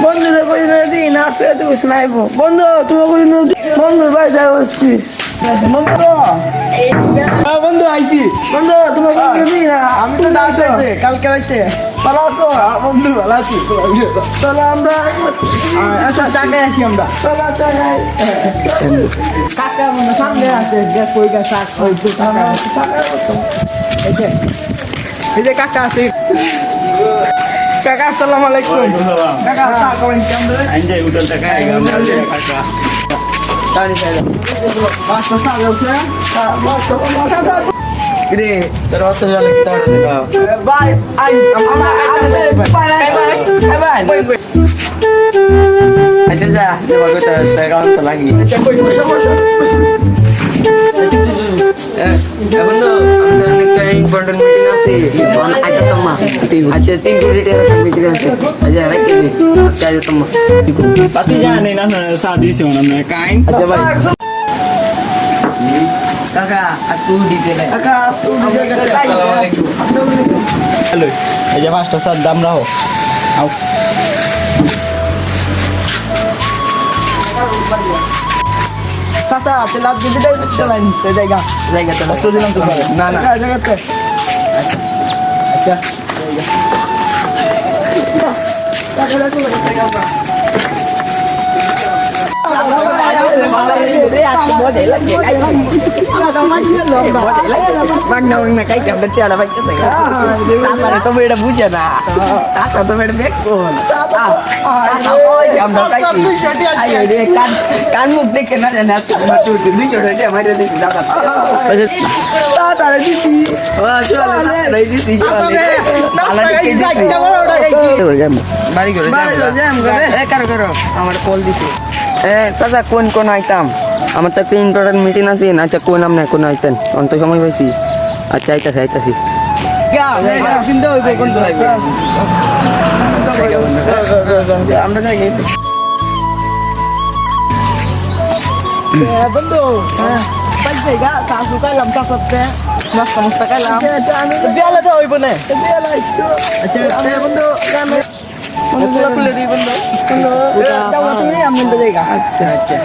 বন্ধুরা কদিন দিই না পেয়ে তুমি স্নাইবো বন্ধু তোমার কদিন বন্ধুর বাড়ি যাই বসছি বন্ধু বন্ধু আইছি বন্ধু তোমার কদিন দিই না আমি তো না চাইতে কালকে রাইতে ভালো আছো বন্ধু ভালো আছি চলো আমরা আচ্ছা টাকা আসি আমরা চলো চাই কাকা মানে সামনে আছে গ্যাস কই গ্যাস শাক ওই তো কাকা এই যে কাকা আছে কাকা আসসালামু আলাইকুম কাকা চা করেন কেমন Anjay udah tak kaya gambar dia kakak. তানি সাইড বাসা চা আছে রে তোর অত জলে কি তোর দিল বাই আই আমরা বাই আচ্ছা যা যাবা কত কারণ তো লাগি আচ্ছা কই বসে বসে বন্ধু আমাদের একটা ইম্পর্টেন্ট মিটিং আছে আচ্ছা তোমা আচ্ছা 3 কোটি টাকা মিটিং আছে আচ্ছা রাখি দি আচ্ছা তোমা Pati jangan nih nana sadis yang namanya kain. আচ্ছা ভাই কাকা aku দিতে লাই কাকা তুমি আসসালামু আলাইকুম Halo, aja mas dasar dam raho. Au. চাচা আপনি লাভ দিতে দেয় চলেন তো জায়গা জায়গা তো Waktu bilang tuh bang. না না জায়গাতে আচ্ছা বুঝে না তো দেখো কান মুখ দেখে না জানা বাড়ি করে করো আমার কল দিছে চাচা কোন কোন আইতাম আমার তো একটা ইম্পর্টেন্ট মিটিং আছে আচ্ছা কোন নাম না কোন আইতেন অন্ত সময় পাইছি আচ্ছা আইতাছি আইতাছি আমরা যাই বন্ধু পাইছে গা শাশু কাইলাম চাচাতে নাস্তা মাস্তা কাইলাম বিয়ালে তো হইব না আচ্ছা বন্ধু বন্ধু খুলে দিই বন্ধু তুমি আমি জায়গা আচ্ছা আচ্ছা